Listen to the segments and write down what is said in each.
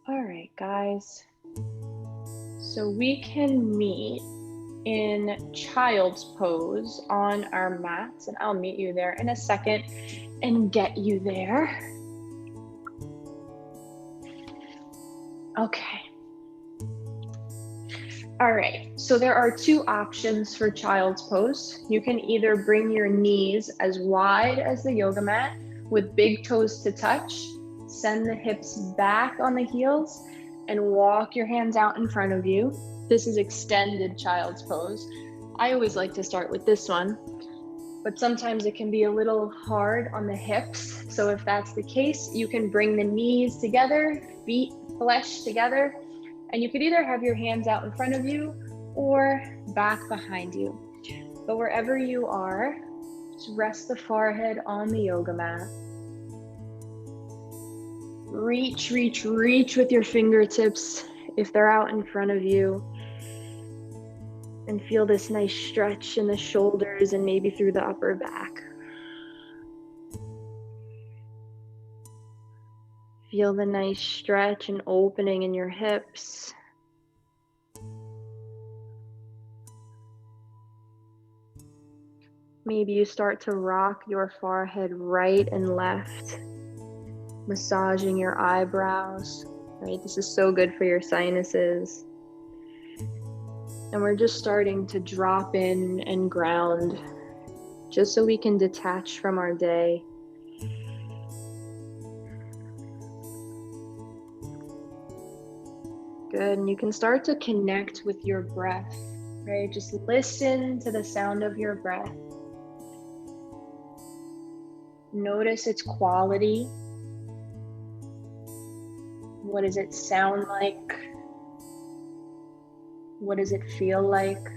All right, guys. So we can meet in child's pose on our mats, and I'll meet you there in a second and get you there. Okay. All right, so there are two options for child's pose. You can either bring your knees as wide as the yoga mat with big toes to touch, send the hips back on the heels, and walk your hands out in front of you. This is extended child's pose. I always like to start with this one, but sometimes it can be a little hard on the hips. So if that's the case, you can bring the knees together, feet flesh together, and you could either have your hands out in front of you or back behind you. But wherever you are, just rest the forehead on the yoga mat. Reach, reach, reach with your fingertips if they're out in front of you. And feel this nice stretch in the shoulders and maybe through the upper back. Feel the nice stretch and opening in your hips. Maybe you start to rock your forehead right and left, massaging your eyebrows, right? This is so good for your sinuses. And we're just starting to drop in and ground, just so we can detach from our day. Good, and you can start to connect with your breath, right? Just listen to the sound of your breath. Notice its quality. What does it sound like? What does it feel like?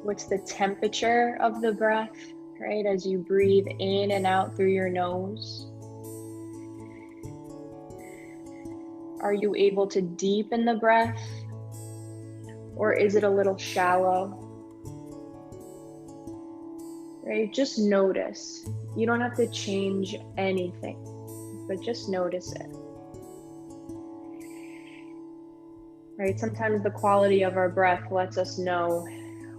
What's the temperature of the breath, right? As you breathe in and out through your nose. Are you able to deepen the breath? Or is it a little shallow? Right? Just notice. You don't have to change anything, but just notice it. Right? Sometimes the quality of our breath lets us know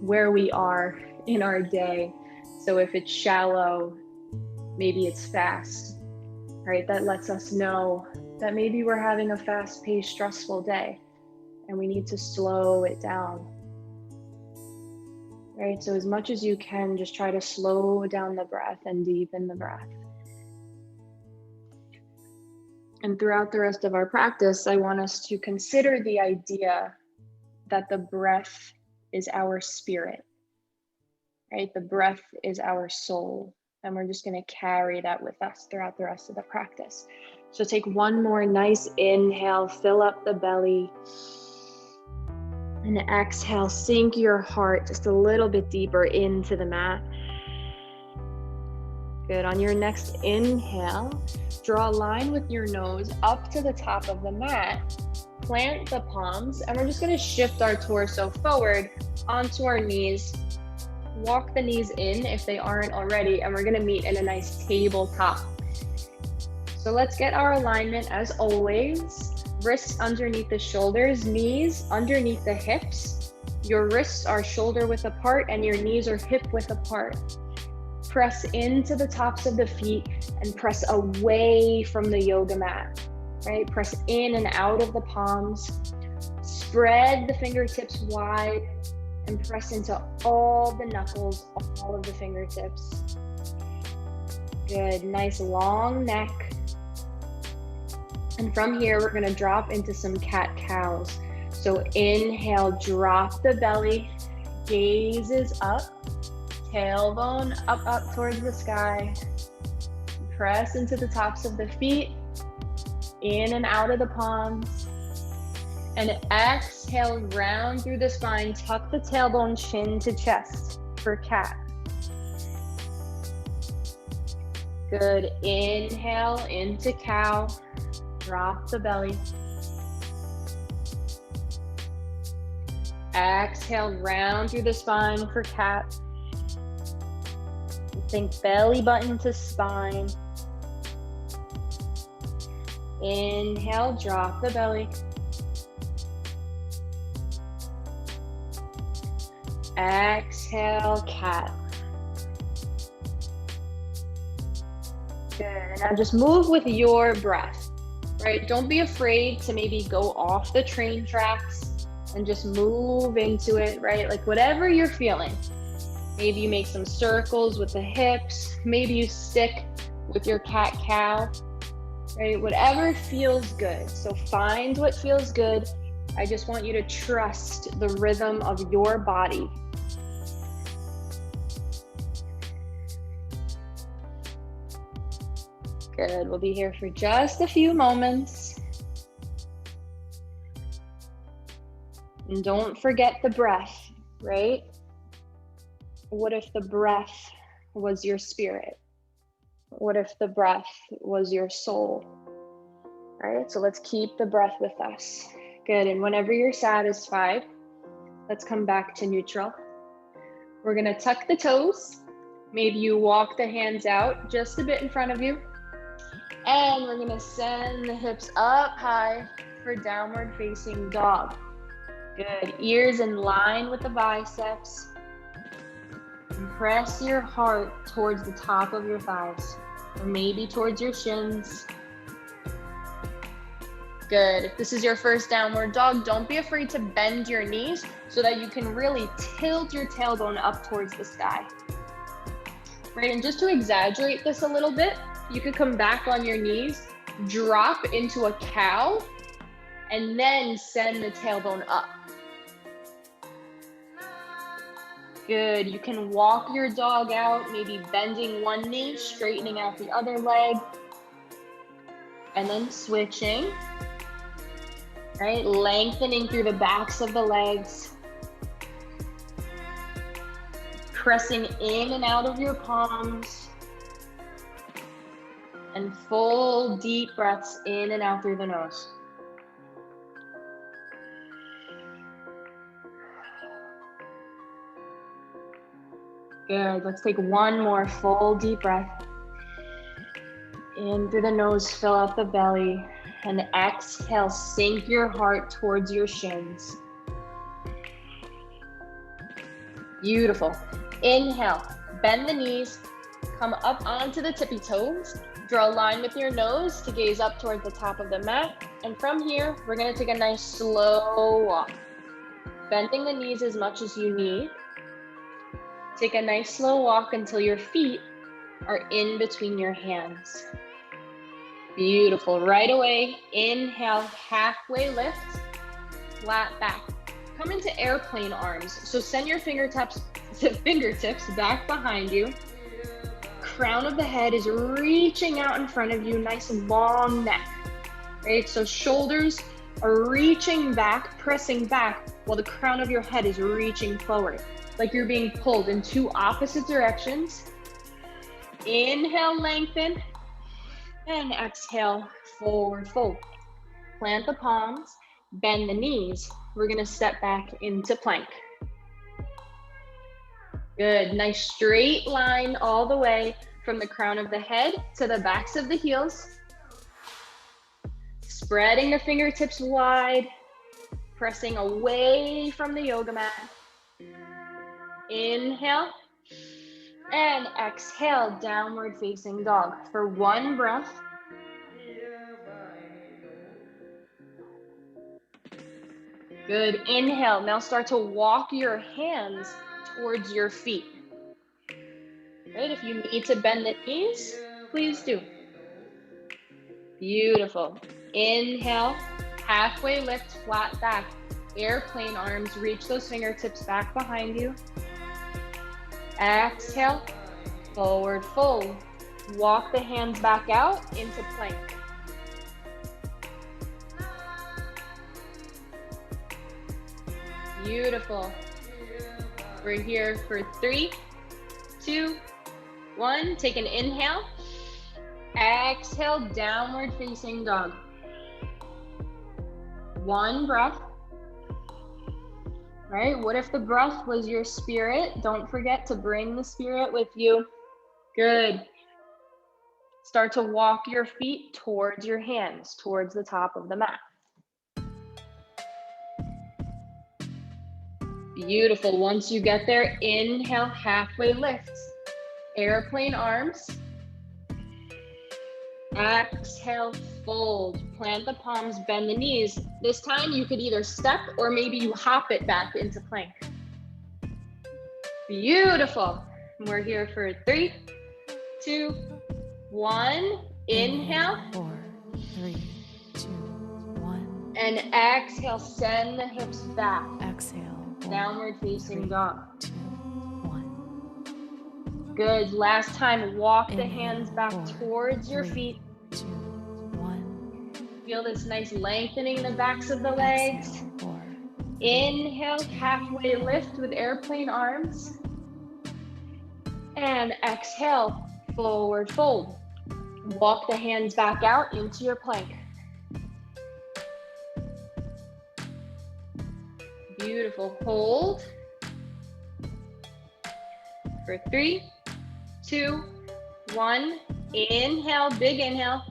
where we are in our day. So if it's shallow, maybe it's fast, right? That lets us know that maybe we're having a fast-paced, stressful day and we need to slow it down, right? So as much as you can, just try to slow down the breath and deepen the breath. And throughout the rest of our practice, I want us to consider the idea that the breath is our spirit, right? The breath is our soul. And we're just going to carry that with us throughout the rest of the practice. So take one more nice inhale, fill up the belly. And exhale, sink your heart just a little bit deeper into the mat. Good. On your next inhale, draw a line with your nose up to the top of the mat. Plant the palms, and we're just going to shift our torso forward onto our knees. Walk the knees in if they aren't already, and we're going to meet in a nice tabletop. So let's get our alignment as always. Wrists underneath the shoulders, knees underneath the hips. Your wrists are shoulder width apart and your knees are hip width apart. Press into the tops of the feet and press away from the yoga mat, right? Press in and out of the palms. Spread the fingertips wide and press into all the knuckles, all of the fingertips. Good, nice long neck. And from here, we're gonna drop into some cat-cows. So inhale, drop the belly, gazes up, tailbone up towards the sky. Press into the tops of the feet, in and out of the palms. And exhale, round through the spine, tuck the tailbone, chin to chest for cat. Good, inhale into cow, drop the belly. Exhale, round through the spine for cat. Think belly button to spine. Inhale, drop the belly. Exhale, cat. Good. Now just move with your breath, right? Don't be afraid to maybe go off the train tracks and just move into it, right? Like whatever you're feeling. Maybe you make some circles with the hips. Maybe you stick with your cat-cow, right? Whatever feels good. So find what feels good. I just want you to trust the rhythm of your body. Good, we'll be here for just a few moments. And don't forget the breath, right? What if the breath was your spirit? What if the breath was your soul? Right, so let's keep the breath with us. Good, and whenever you're satisfied, let's come back to neutral. We're gonna tuck the toes. Maybe you walk the hands out just a bit in front of you. And we're gonna send the hips up high for downward facing dog. Good, ears in line with the biceps. And press your heart towards the top of your thighs, or maybe towards your shins. Good, if this is your first downward dog, don't be afraid to bend your knees so that you can really tilt your tailbone up towards the sky. Right, and just to exaggerate this a little bit, you could come back on your knees, drop into a cow, and then send the tailbone up. Good, you can walk your dog out, maybe bending one knee, straightening out the other leg, and then switching, right? Lengthening through the backs of the legs, pressing in and out of your palms, and full deep breaths in and out through the nose. Good, let's take one more full deep breath. In through the nose, fill out the belly, and exhale, sink your heart towards your shins. Beautiful. Inhale, bend the knees, come up onto the tippy toes. Draw a line with your nose to gaze up towards the top of the mat. And from here, we're gonna take a nice slow walk. Bending the knees as much as you need. Take a nice slow walk until your feet are in between your hands. Beautiful, right away, inhale, halfway lift, flat back. Come into airplane arms. So send your fingertips back behind you. Crown of the head is reaching out in front of you, nice and long neck, right? So shoulders are reaching back, pressing back, while the crown of your head is reaching forward, like you're being pulled in two opposite directions. Inhale, lengthen, and exhale, forward fold. Plant the palms, bend the knees. We're gonna step back into plank. Good, nice straight line all the way from the crown of the head to the backs of the heels. Spreading the fingertips wide, pressing away from the yoga mat. Inhale, and exhale, downward facing dog for one breath. Good, inhale, now start to walk your hands towards your feet. Right, if you need to bend the knees, please do. Beautiful. Inhale, halfway lift, flat back. Airplane arms, reach those fingertips back behind you. Exhale, forward fold. Walk the hands back out into plank. Beautiful. We're here for 3, 2, 1. Take an inhale. Exhale, downward facing dog. One breath. Right? What if the breath was your spirit? Don't forget to bring the spirit with you. Good. Start to walk your feet towards your hands, towards the top of the mat. Beautiful. Once you get there, inhale, halfway lifts. Airplane arms. Exhale, fold. Plant the palms, bend the knees. This time you could either step or maybe you hop it back into plank. Beautiful. We're here for 3, 2, 1. Inhale. 4, 3, 2, 1. And exhale, send the hips back. Exhale. 4, Downward facing dog. 2, 1. Good. Last time, walk the Inhale, hands back 4, towards your 3, feet. 2, 1. Feel this nice lengthening the backs of the legs. Exhale, 4, Inhale, halfway lift with airplane arms. And exhale, forward fold. Walk the hands back out into your plank. Beautiful. Hold. For 3, 2, 1. Inhale, big inhale.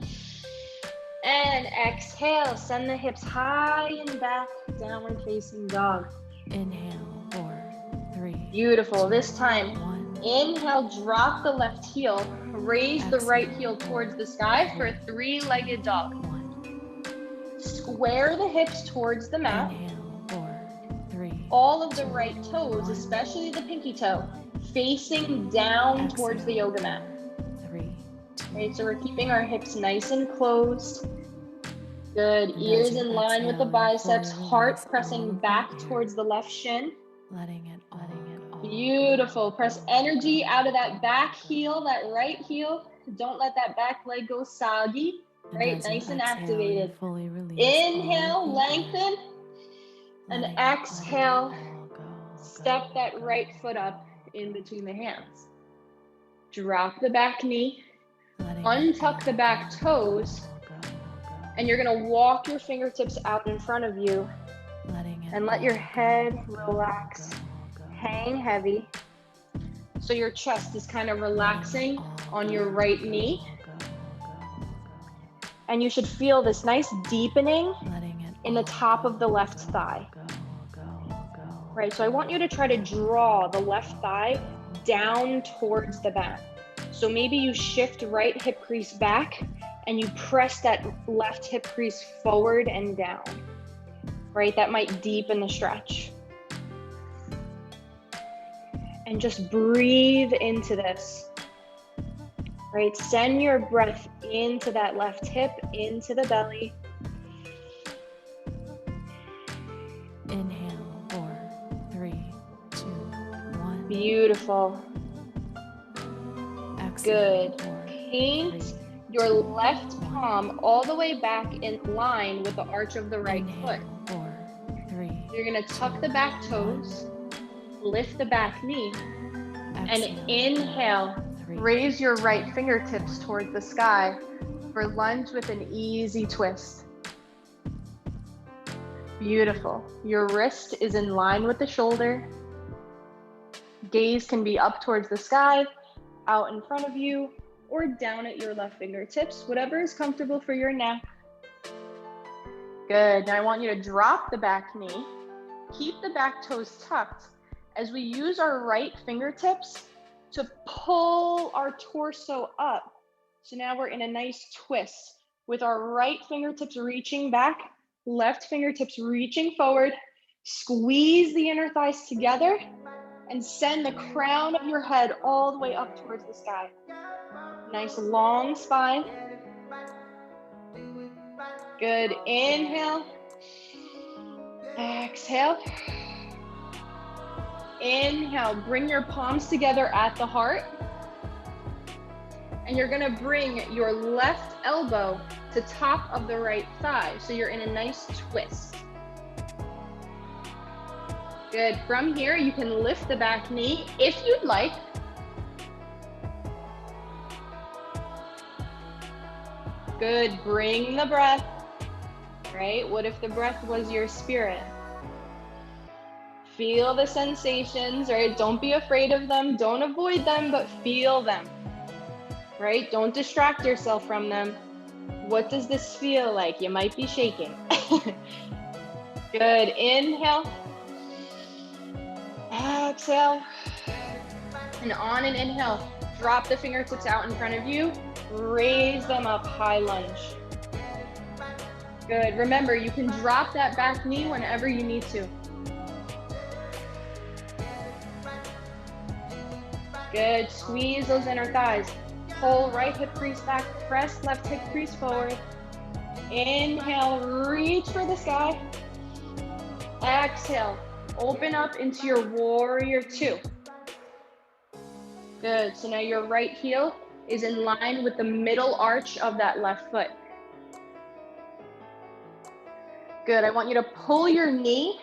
And exhale, send the hips high and back, downward facing dog. Inhale, 4, 3. Beautiful. 2, This time, 1. inhale, drop the left heel, raise the right heel towards the sky for a 3-legged dog. 1. Square the hips towards the mat. Inhale, 4, 3. All of the right toes, especially the pinky toe, facing down towards the yoga mat. 3, 2. Right, so we're keeping our hips nice and closed. Good. Ears in line with the biceps, heart pressing back towards the left shin. Letting it all Beautiful. Press energy out of that back heel, that right heel. Don't let that back leg go soggy. Right, nice and activated. Fully release. Inhale, lengthen. And exhale, step that right foot up in between the hands. Drop the back knee. Untuck the back toes. And you're going to walk your fingertips out in front of you. And let your head relax. Hang heavy. So your chest is kind of relaxing on your right knee. And you should feel this nice deepening in the top of the left thigh. Right, so I want you to try to draw the left thigh down towards the mat. So maybe you shift right hip crease back and you press that left hip crease forward and down. Right, that might deepen the stretch. And just breathe into this. Right, send your breath into that left hip, into the belly. Inhale, 4, 3, 2, 1. Beautiful. Exhale, Good. 4, Paint 3, your left palm all the way back in line with the arch of the right foot. 4, 3. You're going to tuck the back toes, lift the back knee, and inhale. Raise your right fingertips towards the sky for lunge with an easy twist. Beautiful. Your wrist is in line with the shoulder. Gaze can be up towards the sky, out in front of you, or down at your left fingertips, whatever is comfortable for your neck. Good. Now I want you to drop the back knee. Keep the back toes tucked as we use our right fingertips to pull our torso up. So now we're in a nice twist with our right fingertips reaching back, left fingertips reaching forward. Squeeze the inner thighs together and send the crown of your head all the way up towards the sky. Nice long spine. Good. Inhale. Exhale. Inhale, bring your palms together at the heart. And you're gonna bring your left elbow to top of the right thigh. So you're in a nice twist. Good. From here, you can lift the back knee if you'd like. Good. Bring the breath. Right? What if the breath was your spirit? Feel the sensations, right? Don't be afraid of them. Don't avoid them, but feel them. right? Don't distract yourself from them. What does this feel like? You might be shaking. Good, inhale. Exhale. And on an inhale, drop the fingertips out in front of you. Raise them up, high lunge. Good, remember, you can drop that back knee whenever you need to. Good, squeeze those inner thighs. Pull right hip crease back, press left hip crease forward. Inhale, reach for the sky. Exhale, open up into your warrior two. Good, so now your right heel is in line with the middle arch of that left foot. Good, I want you to pull your knee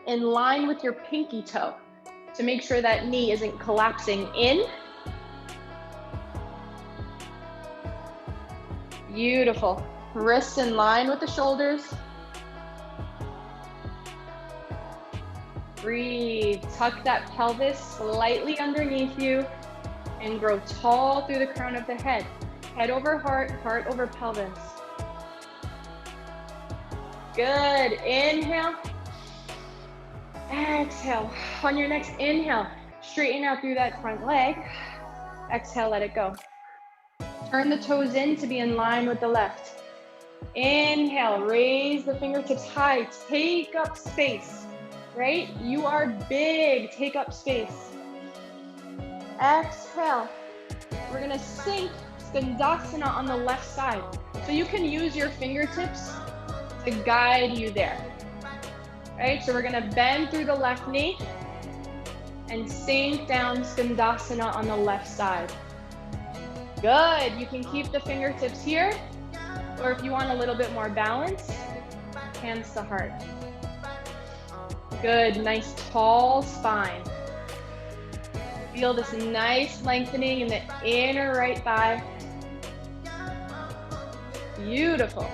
in line with your pinky toe to make sure that knee isn't collapsing in. Beautiful. Wrists in line with the shoulders. Breathe, tuck that pelvis slightly underneath you and grow tall through the crown of the head. Head over heart, heart over pelvis. Good, inhale. Exhale. On your next inhale, straighten out through that front leg. Exhale, let it go. Turn the toes in to be in line with the left. Inhale, raise the fingertips high, take up space, right? You are big, take up space. Exhale, we're gonna sink Skandasana on the left side. So you can use your fingertips to guide you there, right? So we're gonna bend through the left knee and sink down Skandasana on the left side. Good, you can keep the fingertips here, or if you want a little bit more balance, hands to heart. Good, nice tall spine. Feel this nice lengthening in the inner right thigh. Beautiful.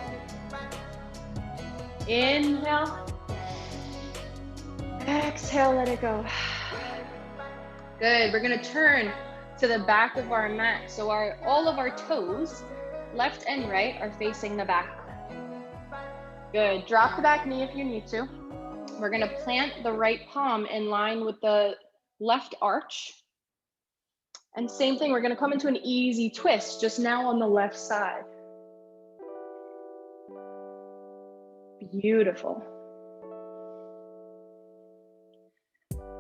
Inhale. Exhale, let it go. Good, we're gonna turn to the back of our mat. So all of our toes, left and right, are facing the back. Good, drop the back knee if you need to. We're gonna plant the right palm in line with the left arch. And same thing, we're gonna come into an easy twist, just now on the left side. Beautiful.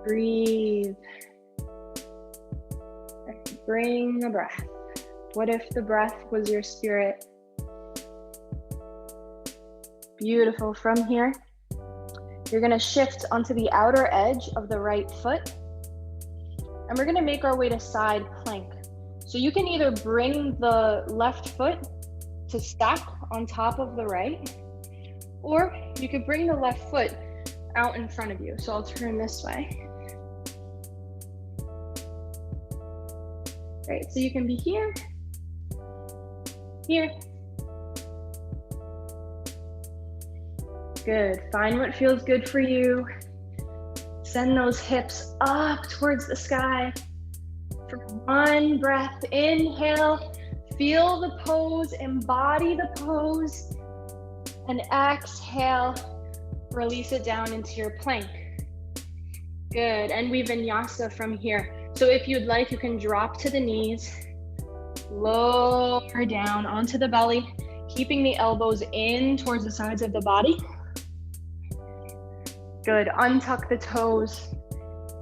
Breathe. Bring a breath. What if the breath was your spirit? Beautiful. From here, you're gonna shift onto the outer edge of the right foot, and we're gonna make our way to side plank. So you can either bring the left foot to stack on top of the right, or you could bring the left foot out in front of you. So I'll turn this way. Right, so you can be here, here. Good, find what feels good for you. Send those hips up towards the sky. For one breath, inhale, feel the pose, embody the pose, and exhale, release it down into your plank. Good, and we vinyasa from here. So if you'd like, you can drop to the knees, lower down onto the belly, keeping the elbows in towards the sides of the body. Good, untuck the toes.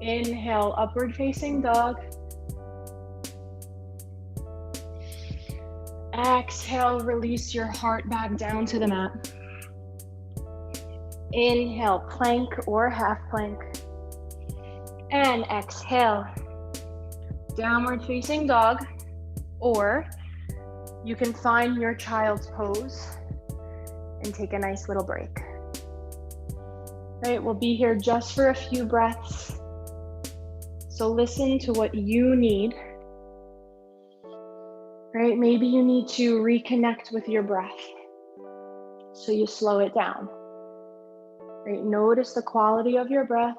Inhale, upward facing dog. Exhale, release your heart back down to the mat. Inhale, plank or half plank. And exhale, downward facing dog, or you can find your child's pose and take a nice little break. Right, we'll be here just for a few breaths. So listen to what you need. Right, maybe you need to reconnect with your breath. So you slow it down. Right, notice the quality of your breath.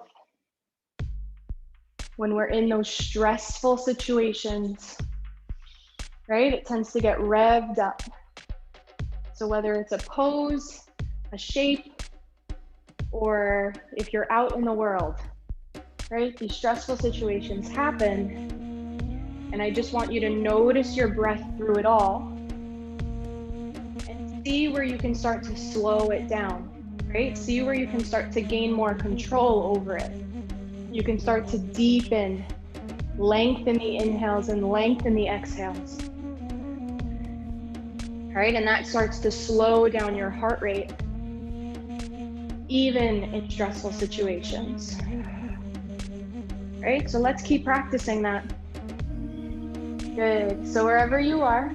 When we're in those stressful situations, right? It tends to get revved up. So whether it's a pose, a shape, or if you're out in the world, right? These stressful situations happen, and I just want you to notice your breath through it all and see where you can start to slow it down, right? See where you can start to gain more control over it. You can start to deepen, lengthen the inhales and lengthen the exhales. All right, and that starts to slow down your heart rate, even in stressful situations. All right, so let's keep practicing that. Good, so wherever you are,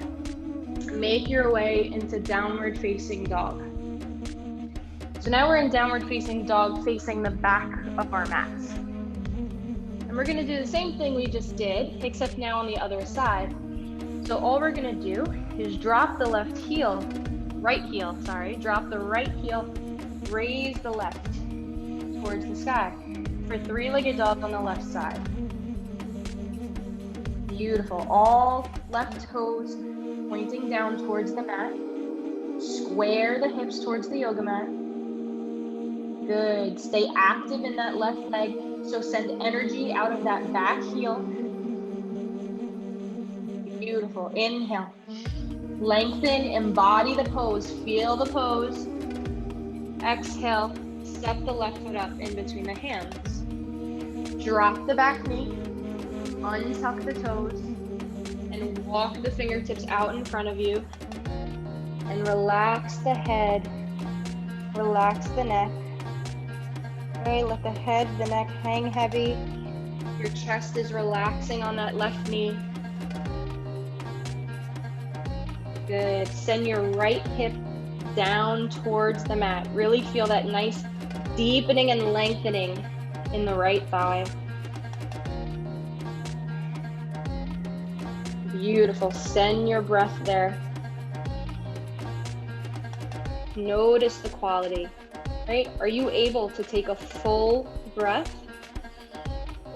make your way into downward facing dog. So now we're in downward facing dog, facing the back of our mats. And we're gonna do the same thing we just did, except now on the other side. So all we're gonna do is drop the right heel, drop the right heel, raise the left towards the sky for three-legged dog on the left side. Beautiful, all left toes pointing down towards the mat. Square the hips towards the yoga mat. Good, stay active in that left leg. So send energy out of that back heel. Beautiful, inhale. Lengthen, embody the pose, feel the pose. Exhale, step the left foot up in between the hands. Drop the back knee, untuck the toes, and walk the fingertips out in front of you. And relax the head, relax the neck. Okay, let the head, the neck hang heavy. Your chest is relaxing on that left knee. Good. Send your right hip down towards the mat. Really feel that nice deepening and lengthening in the right thigh. Beautiful. Send your breath there. Notice the quality, right? Are you able to take a full breath,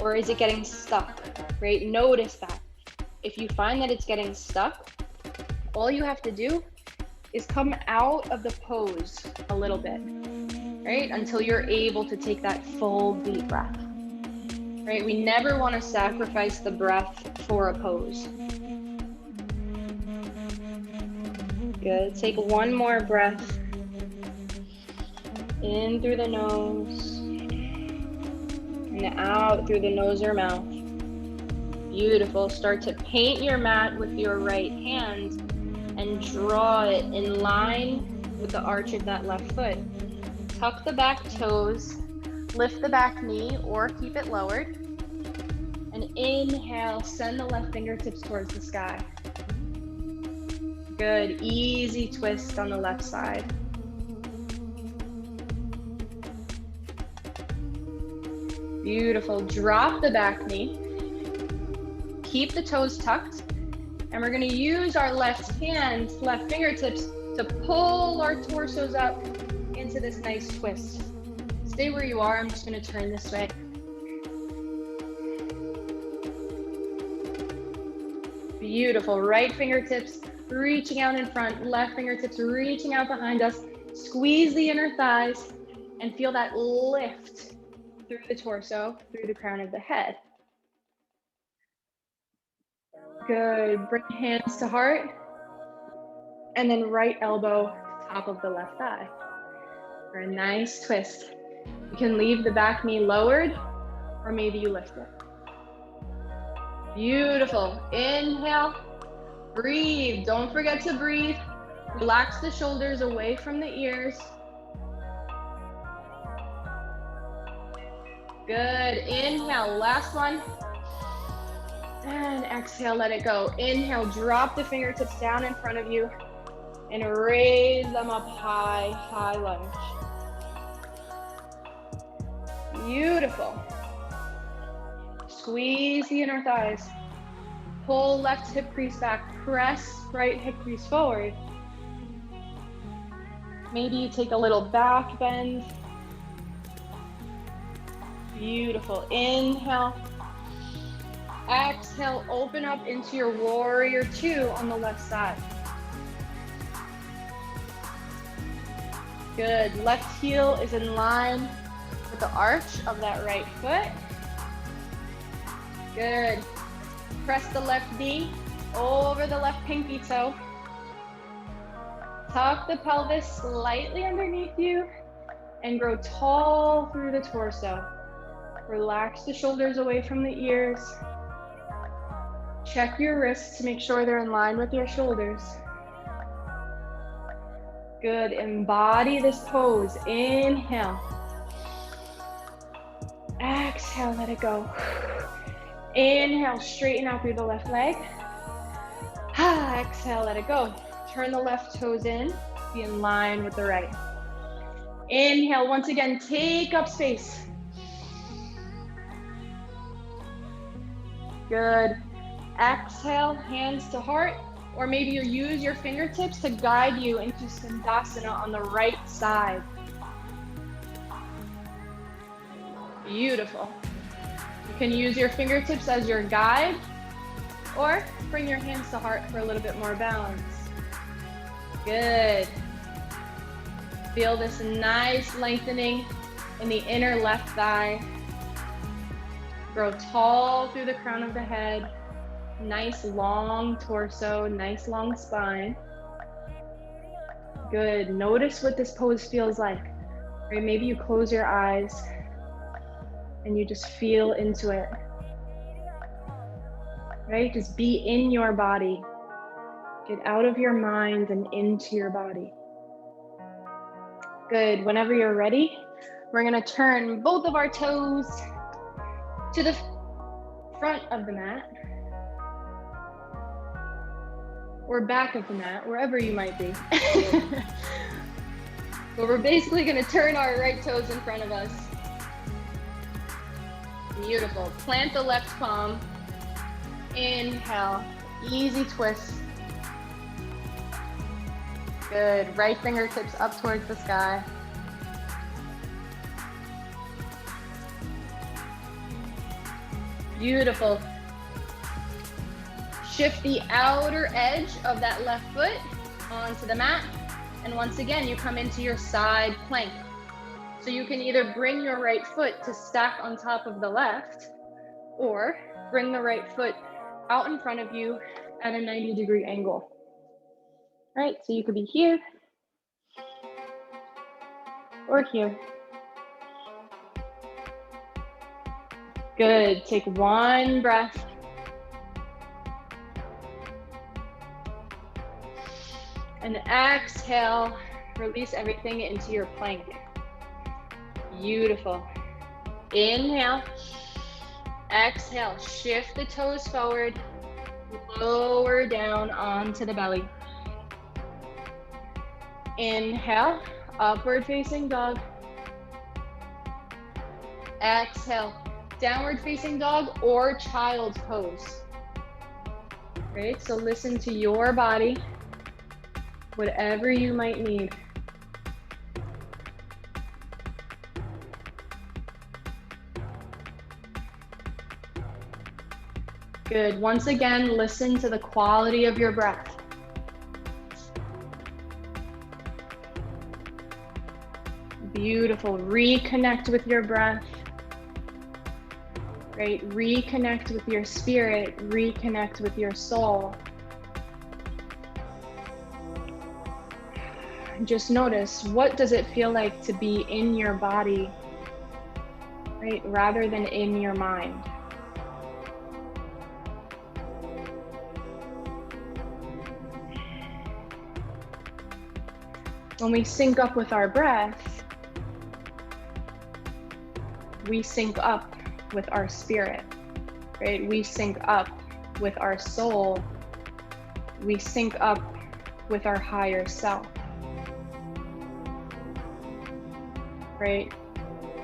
or is it getting stuck, right? Notice that. If you find that it's getting stuck, all you have to do is come out of the pose a little bit, right? Until you're able to take that full deep breath, right? We never want to sacrifice the breath for a pose. Good, take one more breath. In through the nose, and out through the nose or mouth. Beautiful, start to paint your mat with your right hand and draw it in line with the arch of that left foot. Tuck the back toes, lift the back knee or keep it lowered. And inhale, send the left fingertips towards the sky. Good, easy twist on the left side. Beautiful, drop the back knee. Keep the toes tucked. And we're gonna use our left hands, left fingertips to pull our torsos up into this nice twist. Stay where you are, I'm just gonna turn this way. Beautiful, right fingertips reaching out in front, left fingertips reaching out behind us. Squeeze the inner thighs and feel that lift through the torso, through the crown of the head. Good, bring hands to heart. And then right elbow, top of the left thigh. For a nice twist. You can leave the back knee lowered, or maybe you lift it. Beautiful, inhale, breathe. Don't forget to breathe. Relax the shoulders away from the ears. Good, inhale, last one. And exhale, let it go. Inhale, drop the fingertips down in front of you and raise them up high, high lunge. Beautiful. Squeeze the inner thighs. Pull left hip crease back, press right hip crease forward. Maybe you take a little back bend. Beautiful, inhale. Exhale, open up into your warrior two on the left side. Good. Left heel is in line with the arch of that right foot. Good. Press the left knee over the left pinky toe. Tuck the pelvis slightly underneath you and grow tall through the torso. Relax the shoulders away from the ears. Check your wrists to make sure they're in line with your shoulders. Good. Embody this pose. Inhale. Exhale, let it go. Inhale, straighten out through the left leg. Exhale, let it go. Turn the left toes in, be in line with the right. Inhale, once again, take up space. Good. Exhale, hands to heart, or maybe you use your fingertips to guide you into Sandasana on the right side. Beautiful. You can use your fingertips as your guide, or bring your hands to heart for a little bit more balance. Good. Feel this nice lengthening in the inner left thigh. Grow tall through the crown of the head. Nice long torso, nice long spine. Good. Notice what this pose feels like. Right? Maybe you close your eyes and you just feel into it. Right? Just be in your body. Get out of your mind and into your body. Good. Whenever you're ready, we're going to turn both of our toes to the front of the mat or back of the mat, wherever you might be. But we're basically going to turn our right toes in front of us. Beautiful. Plant the left palm. Inhale. Easy twist. Good. Right fingertips up towards the sky. Beautiful. Shift the outer edge of that left foot onto the mat. And once again, you come into your side plank. So you can either bring your right foot to stack on top of the left, or bring the right foot out in front of you at a 90-degree angle. All right, so you could be here or here. Good. Take one breath. And exhale, release everything into your plank. Beautiful. Inhale. Exhale, shift the toes forward, lower down onto the belly. Inhale, upward facing dog. Exhale, downward facing dog or child's pose. Great, so listen to your body, whatever you might need. Good. Once again, listen to the quality of your breath. Beautiful. Reconnect with your breath. Great. Reconnect with your spirit. Reconnect with your soul. Just notice, what does it feel like to be in your body, right, rather than in your mind? When we sync up with our breath, we sync up with our spirit, right? We sync up with our soul. We sync up with our higher self, right?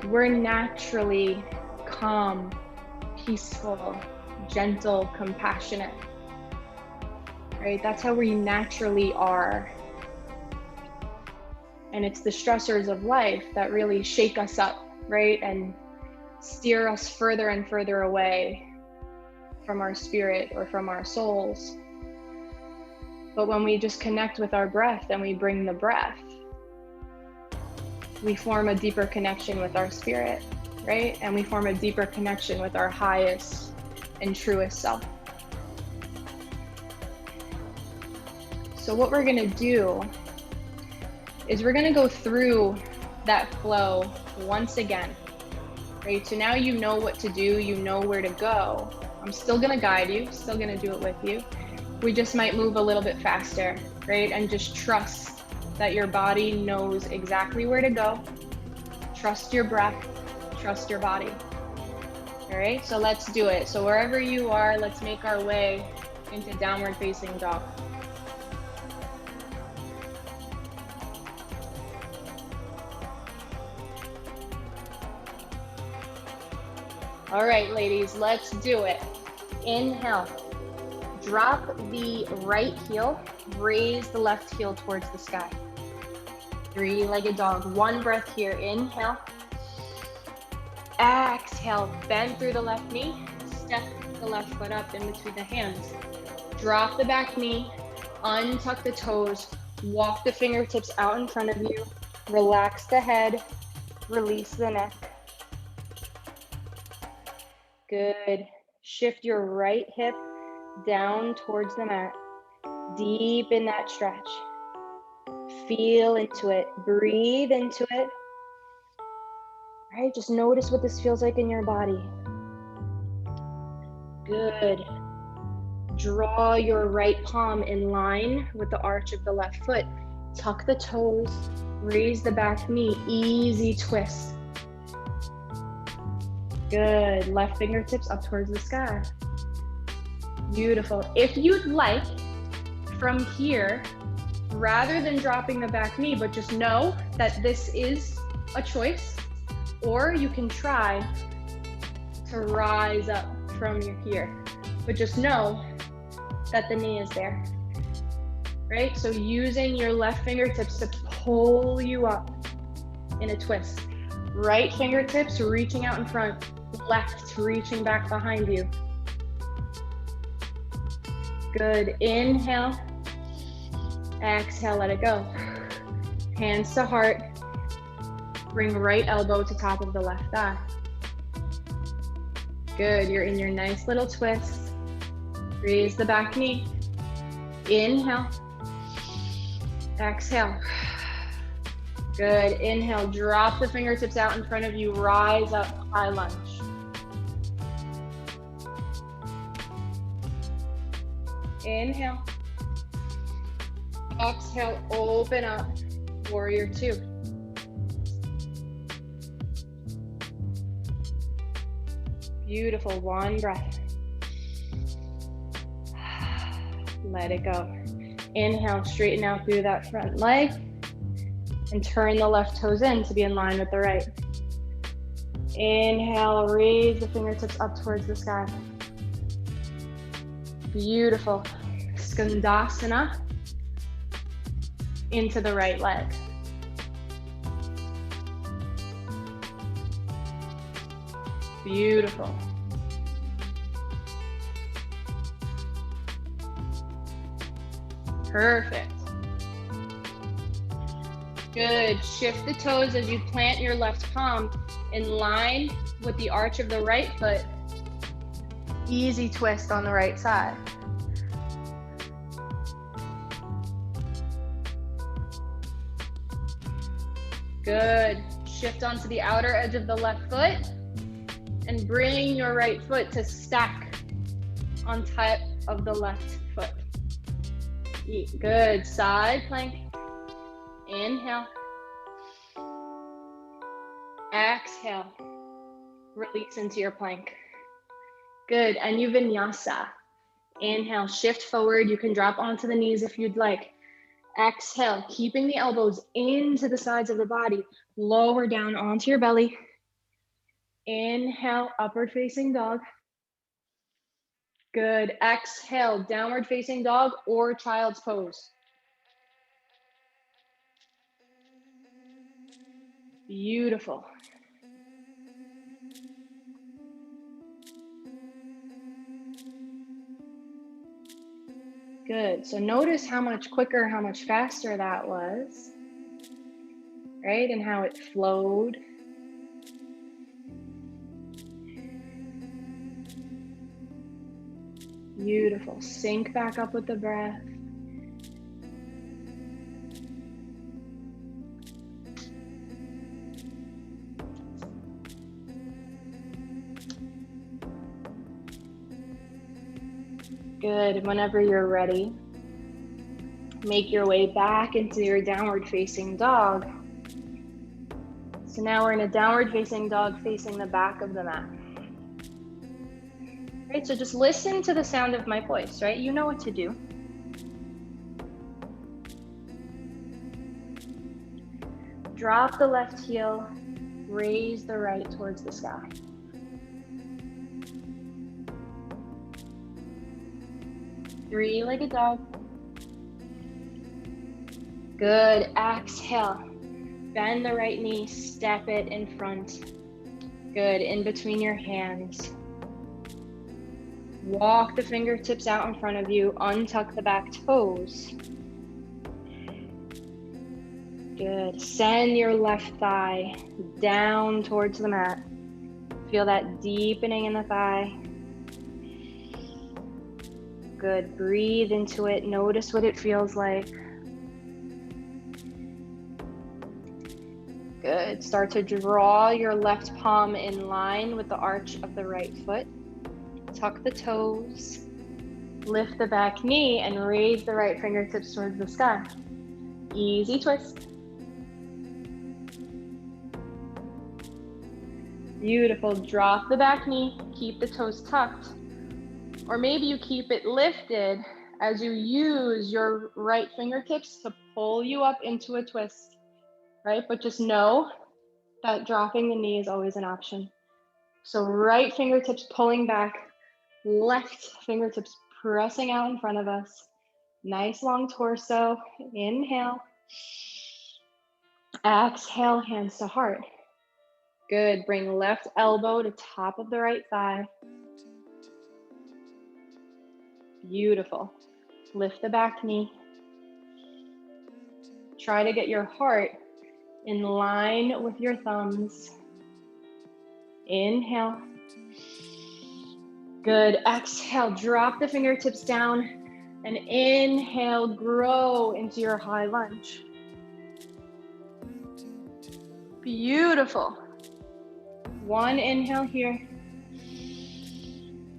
We're naturally calm, peaceful, gentle, compassionate, right? That's how we naturally are. And it's the stressors of life that really shake us up, right? And steer us further and further away from our spirit or from our souls. But when we just connect with our breath and we bring the breath, we form a deeper connection with our spirit, right? And we form a deeper connection with our highest and truest self. So what we're gonna do is we're gonna go through that flow once again, right? So now you know what to do, you know where to go. I'm still gonna guide you, still gonna do it with you. We just might move a little bit faster, right? And just trust that your body knows exactly where to go. Trust your breath, trust your body. All right, so let's do it. So wherever you are, let's make our way into downward facing dog. All right, ladies, let's do it. Inhale, drop the right heel, raise the left heel towards the sky. Three-legged dog, one breath here, inhale. Exhale, bend through the left knee, step the left foot up in between the hands. Drop the back knee, untuck the toes, walk the fingertips out in front of you, relax the head, release the neck. Good. Shift your right hip down towards the mat. Deep in that stretch. Feel into it. Breathe into it. All right, just notice what this feels like in your body. Good. Draw your right palm in line with the arch of the left foot. Tuck the toes. Raise the back knee. Easy twist. Good. Left fingertips up towards the sky. Beautiful. If you'd like, from here, rather than dropping the back knee, but just know that this is a choice, or you can try to rise up from here, but just know that the knee is there, right? So using your left fingertips to pull you up in a twist. Right fingertips reaching out in front, left reaching back behind you. Good. Inhale. Exhale, let it go. Hands to heart. Bring right elbow to top of the left thigh. Good. You're in your nice little twist. Raise the back knee. Inhale. Exhale. Good. Inhale. Drop the fingertips out in front of you. Rise up, high lunge. Inhale. Exhale, open up, warrior two. Beautiful, one breath. Let it go. Inhale, straighten out through that front leg and turn the left toes in to be in line with the right. Inhale, raise the fingertips up towards the sky. Beautiful. Skandasana into the right leg. Beautiful. Perfect. Good. Shift the toes as you plant your left palm in line with the arch of the right foot. Easy twist on the right side. Good. Shift onto the outer edge of the left foot and bring your right foot to stack on top of the left foot. Good. Side plank. Inhale. Exhale. Release into your plank. Good. And you vinyasa. Inhale, shift forward. You can drop onto the knees if you'd like. Exhale, keeping the elbows into the sides of the body. Lower down onto your belly. Inhale, upward facing dog. Good. Exhale, downward facing dog or child's pose. Beautiful. Good. So notice how much quicker, how much faster that was, right? And how it flowed. Beautiful. Sync back up with the breath. Good. Whenever you're ready, make your way back into your downward facing dog. So now we're in a downward facing dog facing the back of the mat. Right, so just listen to the sound of my voice, right? You know what to do. Drop the left heel, raise the right towards the sky. Three-legged dog. Good. Exhale. Bend the right knee, step it in front. Good. In between your hands. Walk the fingertips out in front of you. Untuck the back toes. Good. Send your left thigh down towards the mat. Feel that deepening in the thigh. Good. Breathe into it. Notice what it feels like. Good. Start to draw your left palm in line with the arch of the right foot. Tuck the toes. Lift the back knee and raise the right fingertips towards the sky. Easy twist. Beautiful. Drop the back knee. Keep the toes tucked. Or maybe you keep it lifted as you use your right fingertips to pull you up into a twist, right? But just know that dropping the knee is always an option. So right fingertips pulling back, left fingertips pressing out in front of us. Nice long torso. Inhale. Exhale, hands to heart. Good. Bring left elbow to top of the right thigh. Beautiful. Lift the back knee. Try to get your heart in line with your thumbs. Inhale. Good. Exhale. Drop the fingertips down and inhale. Grow into your high lunge. Beautiful. One inhale here.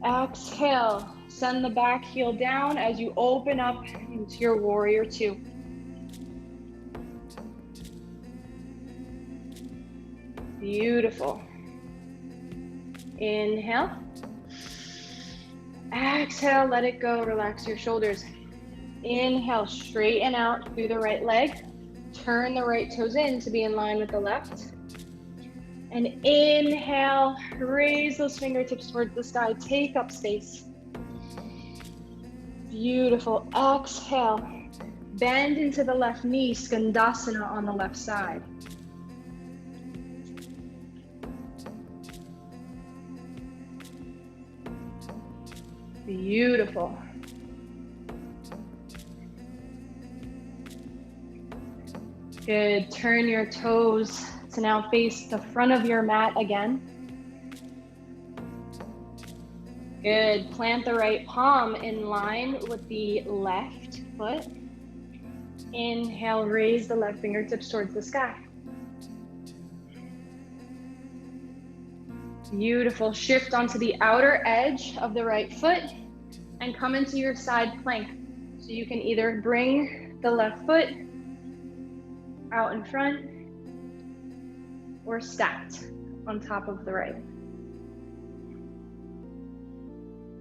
Exhale. Send the back heel down as you open up into your warrior two. Beautiful. Inhale. Exhale, let it go. Relax your shoulders. Inhale, straighten out through the right leg. Turn the right toes in to be in line with the left. And inhale, raise those fingertips towards the sky. Take up space. Beautiful. Exhale. Bend into the left knee, Skandasana on the left side. Beautiful. Good. Turn your toes to now face the front of your mat again. Good. Plant the right palm in line with the left foot. Inhale, raise the left fingertips towards the sky. Beautiful. Shift onto the outer edge of the right foot and come into your side plank. So you can either bring the left foot out in front or stacked on top of the right.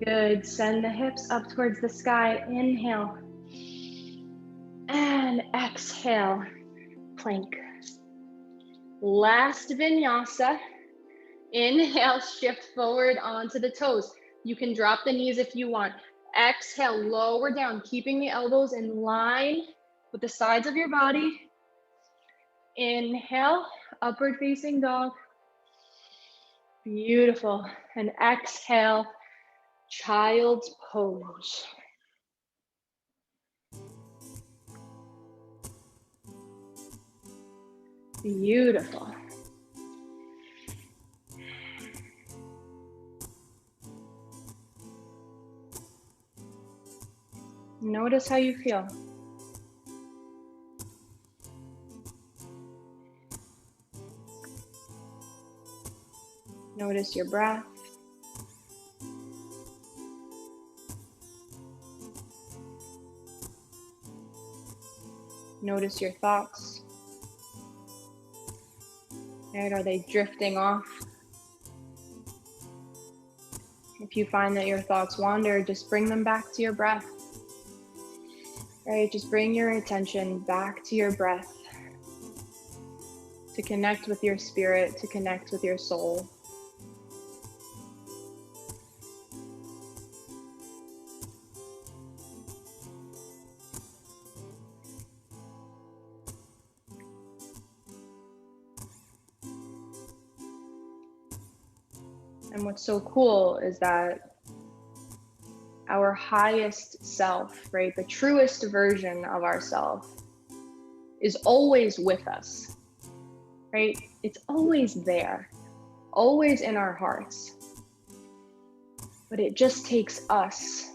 Good. Send the hips up towards the sky. Inhale. And exhale. Plank. Last vinyasa. Inhale, shift forward onto the toes. You can drop the knees if you want. Exhale, lower down, keeping the elbows in line with the sides of your body. Inhale, upward facing dog. Beautiful. And exhale, child's pose. Beautiful. Notice how you feel. Notice your breath. Notice your thoughts. Right? Are they drifting off? If you find that your thoughts wander, just bring them back to your breath. Right? Just bring your attention back to your breath to connect with your spirit, to connect with your soul. And what's so cool is that our highest self, right, the truest version of ourself, is always with us, right? It's always there, always in our hearts. But it just takes us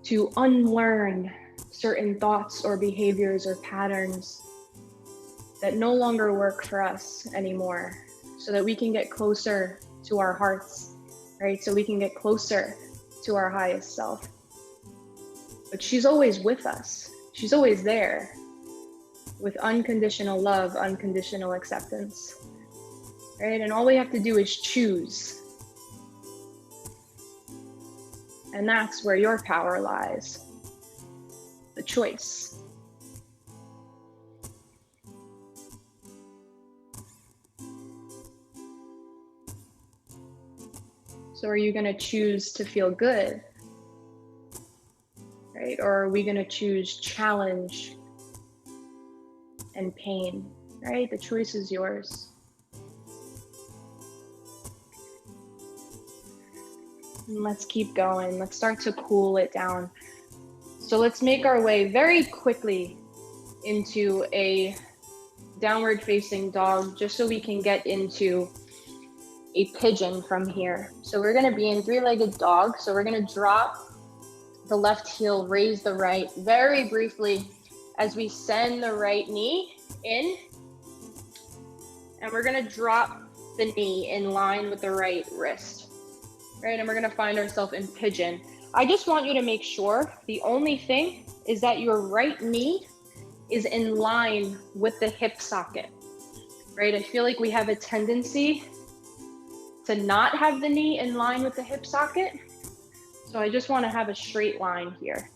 to unlearn certain thoughts or behaviors or patterns that no longer work for us anymore, so that we can get closer to our hearts, right? So we can get closer to our highest self. But she's always with us. She's always there with unconditional love, unconditional acceptance, right? And all we have to do is choose. And that's where your power lies, the choice. So are you going to choose to feel good, right? Or are we going to choose challenge and pain, right? The choice is yours. And let's keep going. Let's start to cool it down. So let's make our way very quickly into a downward facing dog, just so we can get into a pigeon from here. So we're going to be in three-legged dog. So we're going to drop the left heel, raise the right very briefly as we send the right knee in. And we're going to drop the knee in line with the right wrist, right? And we're going to find ourselves in pigeon. I just want you to make sure the only thing is that your right knee is in line with the hip socket, right? I feel like we have a tendency to not have the knee in line with the hip socket. So I just want to have a straight line here,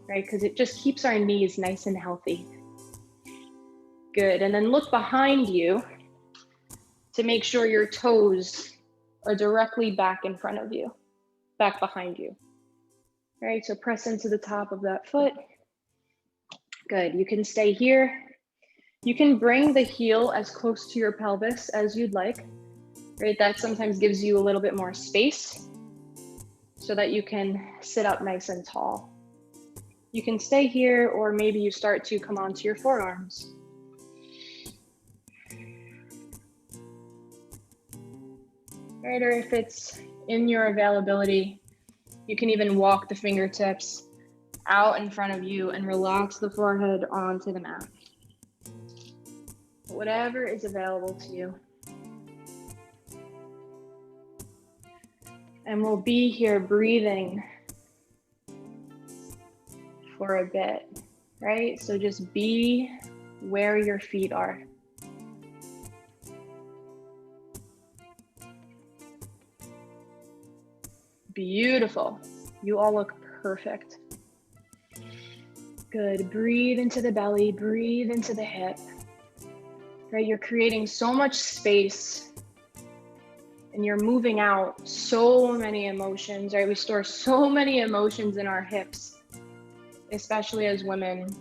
right? Because it just keeps our knees nice and healthy. Good. And then look behind you to make sure your toes are directly back in front of you, back behind you. All right, so press into the top of that foot. Good. You can stay here. You can bring the heel as close to your pelvis as you'd like, right? That sometimes gives you a little bit more space so that you can sit up nice and tall. You can stay here, or maybe you start to come onto your forearms. Right, or if it's in your availability, you can even walk the fingertips out in front of you and relax the forehead onto the mat. Whatever is available to you. And we'll be here breathing for a bit, right? So just be where your feet are. Beautiful. You all look perfect. Good. Breathe into the belly, breathe into the hip. Right? You're creating so much space and you're moving out so many emotions, right? We store so many emotions in our hips, especially as women.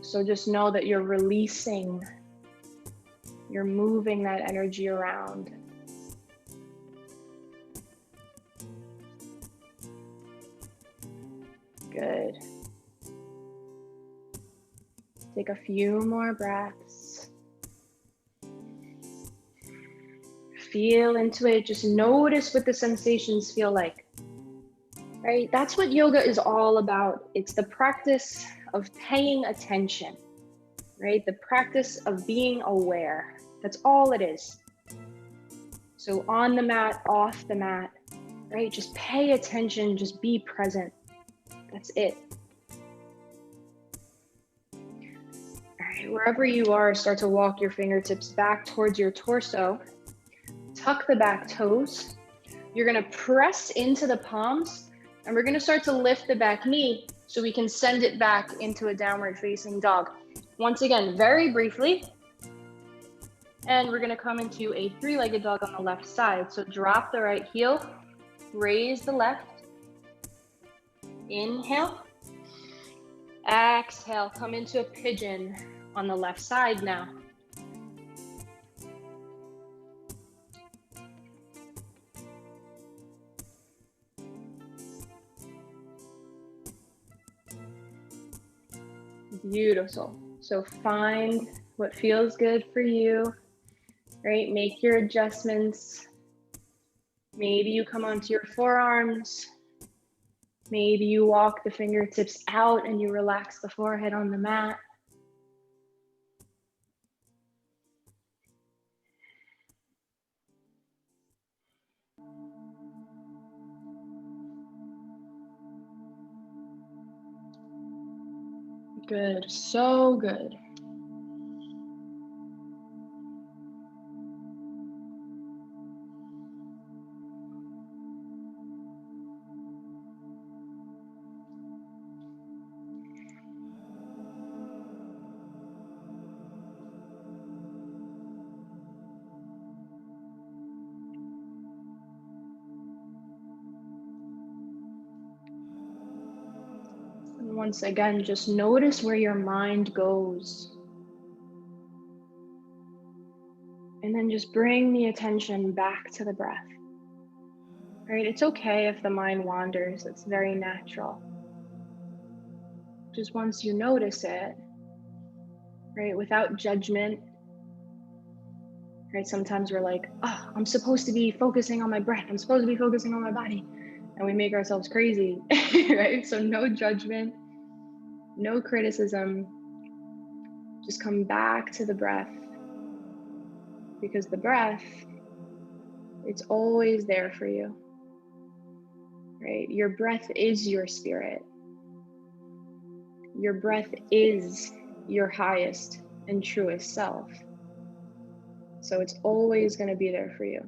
So just know that you're releasing, you're moving that energy around. Good. Take a few more breaths. Feel into it. Just notice what the sensations feel like. Right? That's what yoga is all about. It's the practice of paying attention, right? The practice of being aware. That's all it is. So on the mat, off the mat, right? Just pay attention, just be present. That's it. All right, wherever you are, start to walk your fingertips back towards your torso. Tuck the back toes. You're gonna press into the palms, and we're gonna start to lift the back knee so we can send it back into a downward facing dog. Once again, very briefly. And we're gonna come into a three-legged dog on the left side. So drop the right heel, raise the left. Inhale. Exhale, come into a pigeon on the left side now. Beautiful. So find what feels good for you, right? Make your adjustments. Maybe you come onto your forearms. Maybe you walk the fingertips out and you relax the forehead on the mat. Good, so good. And once again, just notice where your mind goes. And then just bring the attention back to the breath. Right? It's okay if the mind wanders, it's very natural. Just once you notice it, right, without judgment, right? Sometimes we're like, oh, I'm supposed to be focusing on my breath. I'm supposed to be focusing on my body. And we make ourselves crazy, right? So no judgment, no criticism. Just come back to the breath, because the breath, it's always there for you, right? Your breath is your spirit. Your breath is your highest and truest self. So it's always going to be there for you.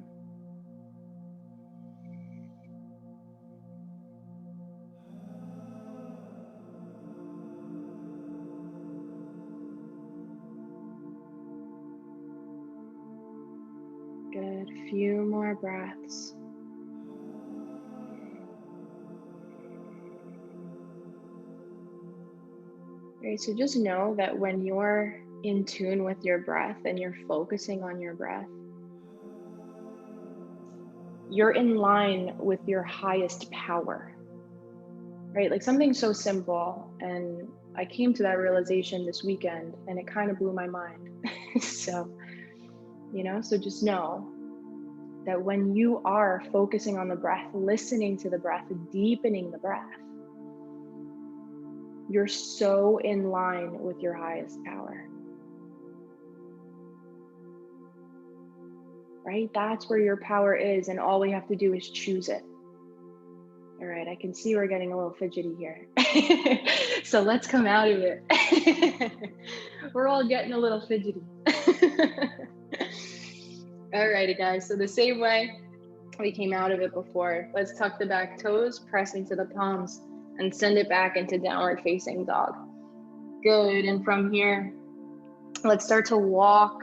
Good. A few more breaths. Right, so just know that when you're in tune with your breath and you're focusing on your breath, you're in line with your highest power, right? Like something so simple. And I came to that realization this weekend and it kind of blew my mind. So, so just know that when you are focusing on the breath, listening to the breath, deepening the breath, you're so in line with your highest power. Right? That's where your power is, and all we have to do is choose it. All right, I can see we're getting a little fidgety here. So let's come out of it. We're all getting a little fidgety. All righty, guys. So the same way we came out of it before, let's tuck the back toes, press into the palms, and send it back into downward facing dog. Good. And from here, let's start to walk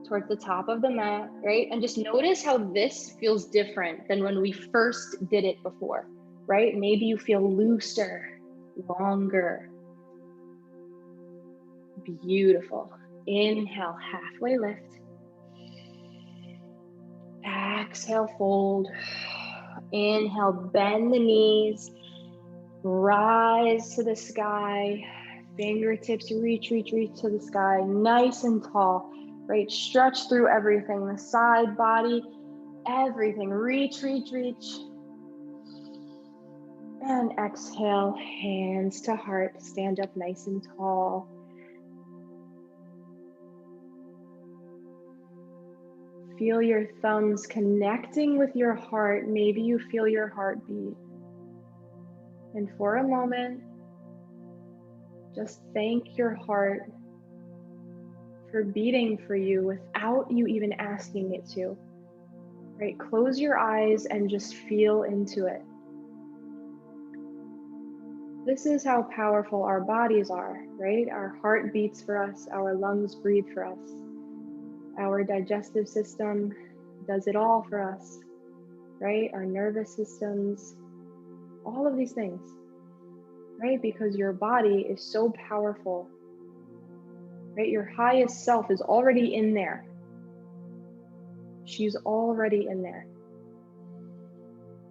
towards the top of the mat, right? And just notice how this feels different than when we first did it before, right? Maybe you feel looser, longer. Beautiful. Inhale, halfway lift. Exhale, fold. Inhale, bend the knees. Rise to the sky. Fingertips reach to the sky, nice and tall, right? Stretch through everything, the side, body, everything. Reach. And exhale, hands to heart, stand up nice and tall. Feel your thumbs connecting with your heart. Maybe you feel your heartbeat. And for a moment, just thank your heart for beating for you without you even asking it to. Right? Close your eyes and just feel into it. This is how powerful our bodies are, right? Our heart beats for us, our lungs breathe for us. Our digestive system does it all for us, right? Our nervous systems, all of these things, right? Because your body is so powerful, right? Your highest self is already in there. She's already in there.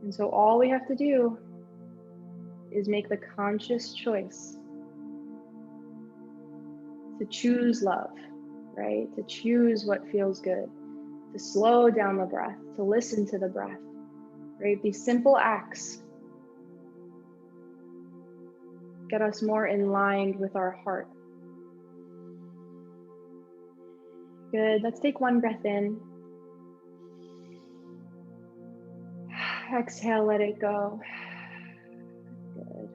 And so all we have to do is make the conscious choice to choose love, right? To choose what feels good, to slow down the breath, to listen to the breath, right? These simple acts get us more in line with our heart. Good, let's take one breath in. Exhale, let it go. Good.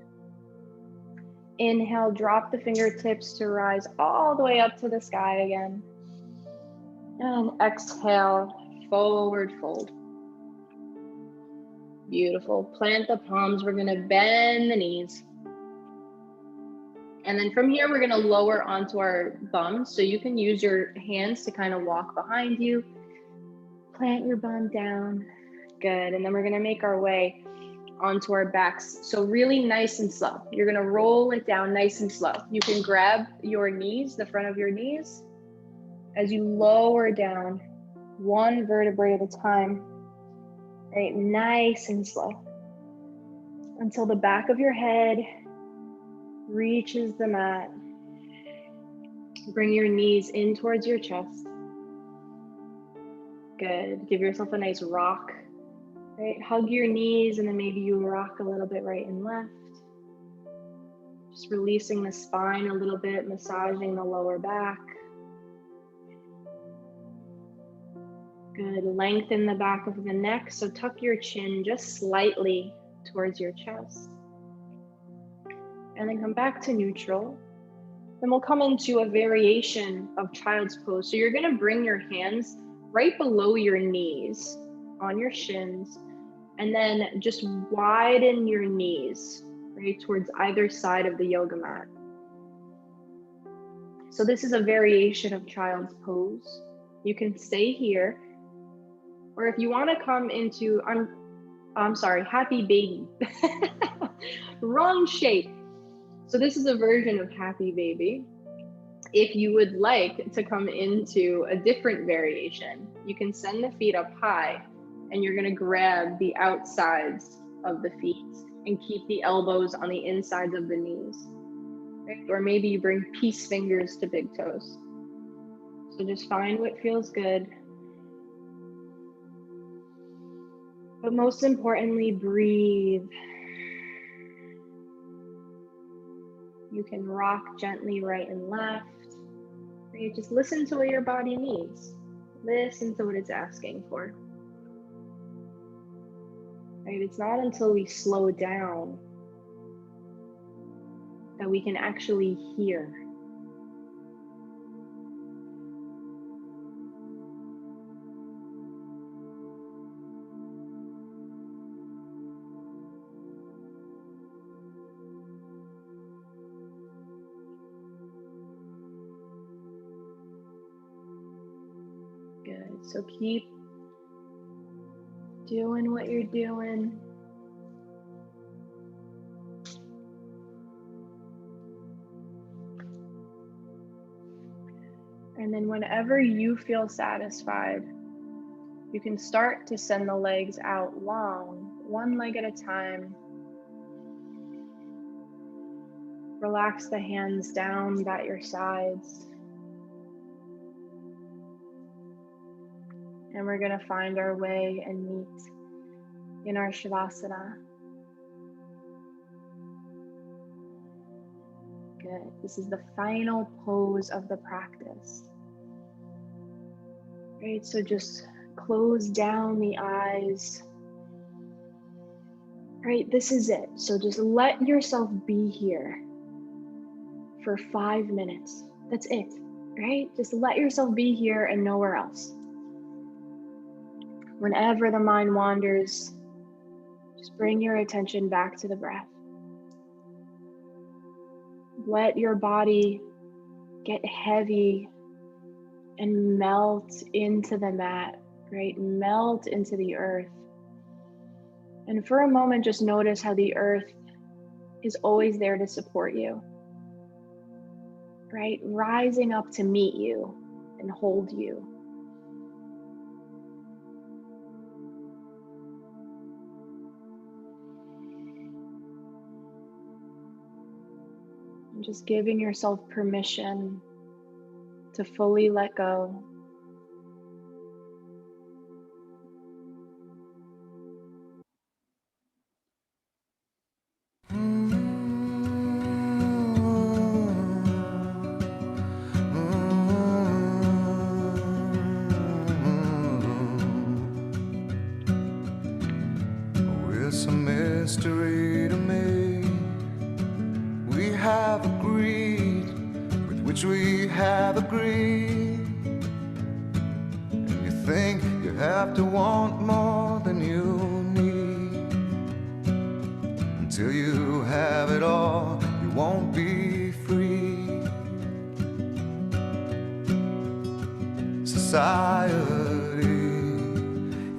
Inhale, drop the fingertips to rise all the way up to the sky again. And exhale, forward fold. Beautiful. Plant the palms. We're going to bend the knees. And then from here, we're going to lower onto our bums. So you can use your hands to kind of walk behind you. Plant your bum down. Good. And then we're going to make our way onto our backs. So really nice and slow. You're going to roll it down nice and slow. You can grab your knees, the front of your knees, as you lower down one vertebrae at a time. Right, nice and slow until the back of your head reaches the mat. Bring your knees in towards your chest. Good. Give yourself a nice rock. Right, hug your knees and then maybe you rock a little bit right and left. Just releasing the spine a little bit, massaging the lower back. Good. Lengthen the back of the neck. So tuck your chin just slightly towards your chest. And then come back to neutral. Then we'll come into a variation of child's pose. So you're going to bring your hands right below your knees on your shins. And then just widen your knees right towards either side of the yoga mat. So this is a variation of child's pose. You can stay here. Or if you want to come into, happy baby. Wrong shape. So this is a version of happy baby. If you would like to come into a different variation, you can send the feet up high and you're going to grab the outsides of the feet and keep the elbows on the insides of the knees. Right? Or maybe you bring peace fingers to big toes. So just find what feels good. But most importantly, breathe. You can rock gently right and left. Right? Just listen to what your body needs. Listen to what it's asking for. Right? It's not until we slow down that we can actually hear. Good. So keep doing what you're doing. And then whenever you feel satisfied, you can start to send the legs out long, one leg at a time. Relax the hands down at your sides. And we're going to find our way and meet in our Shavasana. Good. This is the final pose of the practice. Right, so just close down the eyes. Right, this is it. So just let yourself be here for 5 minutes. That's it, right? Just let yourself be here and nowhere else. Whenever the mind wanders, just bring your attention back to the breath. Let your body get heavy and melt into the mat, right? Melt into the earth. And for a moment, just notice how the earth is always there to support you, right? Rising up to meet you and hold you. And just giving yourself permission to fully let go. It's a mystery to me. We have agreed with which we have agreed. And you think you have to want more than you need. Until you have it all, you won't be free. Society,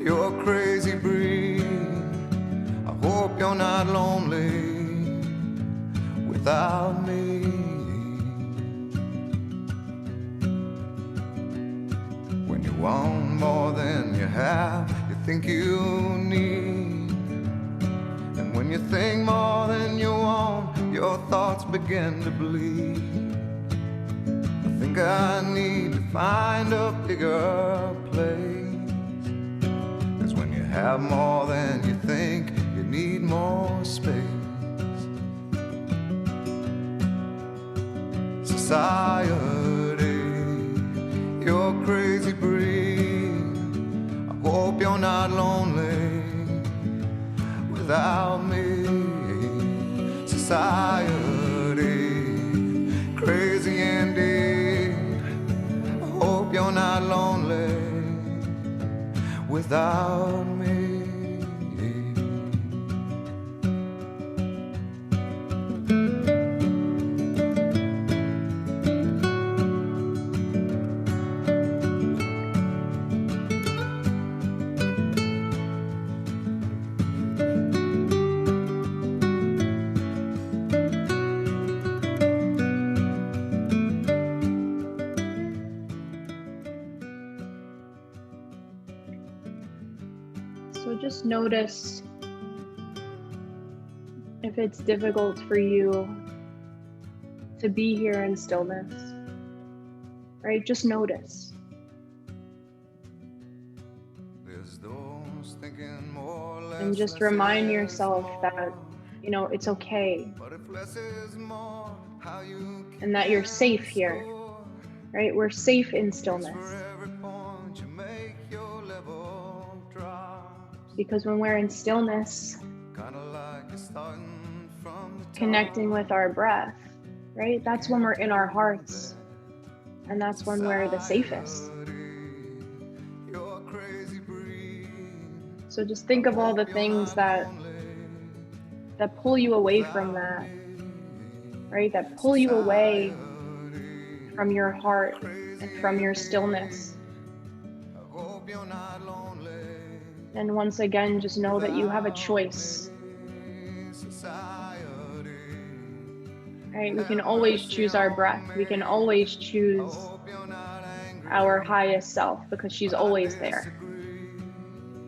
you're a crazy breed. I hope you're not lonely without me. When you want more than you have, you think you need. And when you think more than you want, your thoughts begin to bleed. I think I need to find a bigger place. 'Cause when you have more than you think, you need more space. Society, you're a crazy breed. I hope you're not lonely without me. Society, crazy indeed. I hope you're not lonely without me. So just notice if it's difficult for you to be here in stillness, right? Just notice. There's those thinking more, less, And just remind yourself that, you know, it's okay. but if less is more, how you And that you're safe here, right? We're safe in stillness. for every point you make, your level drops. Because when we're in stillness, Kinda like you're starting from the top. connecting with our breath, right? That's when we're in our hearts. And that's when we're the safest. You're a crazy breed. So just think of all the things that pull you away from that, right? That pull you away from your heart and from your stillness. I hope you're not lonely. And once again, just know that you have a choice, Society, right? We can always choose our breath. We can always choose hope you're not angry. our highest self because she's always there,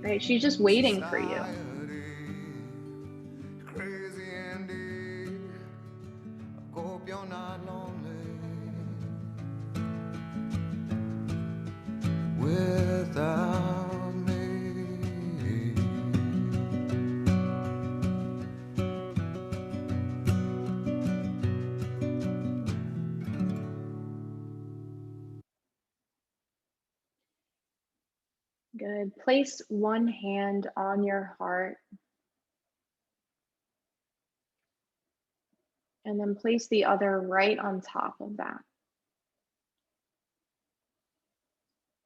right? She's just waiting for you. Crazy indeed. I Good. Place one hand on your heart and then place the other right on top of that.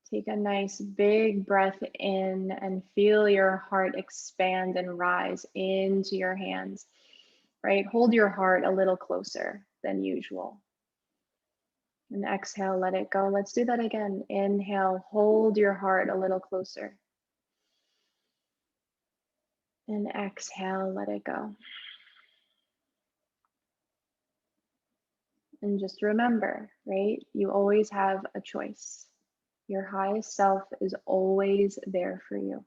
Take a nice big breath in and feel your heart expand and rise into your hands, right? Hold your heart a little closer than usual. And exhale, let it go. Let's do that again. Inhale, hold your heart a little closer. And exhale, let it go. And just remember, right? You always have a choice. Your highest self is always there for you.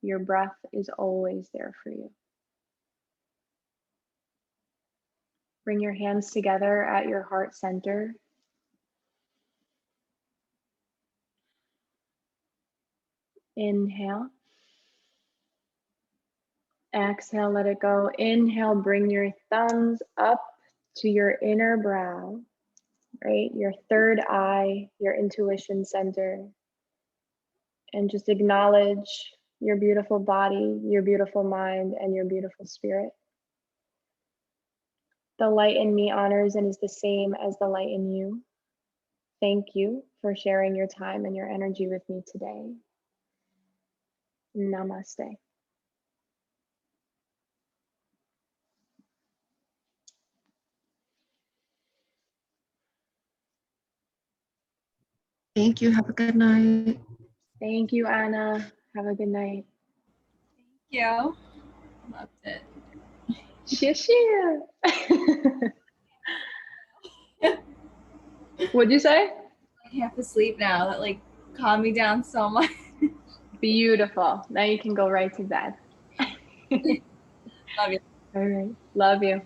Your breath is always there for you. Bring your hands together at your heart center. Inhale. Exhale, let it go. Inhale, bring your thumbs up to your inner brow, right? Your third eye, your intuition center. And just acknowledge your beautiful body, your beautiful mind, and your beautiful spirit. The light in me honors and is the same as the light in you. Thank you for sharing your time and your energy with me today. Namaste. Thank you. Have a good night. Thank you, Anna. Have a good night. Thank you. Loved it. Shishir. What'd you say? I have to sleep now. That like calmed me down so much. Beautiful. Now you can go right to bed. Love you. All right. Love you.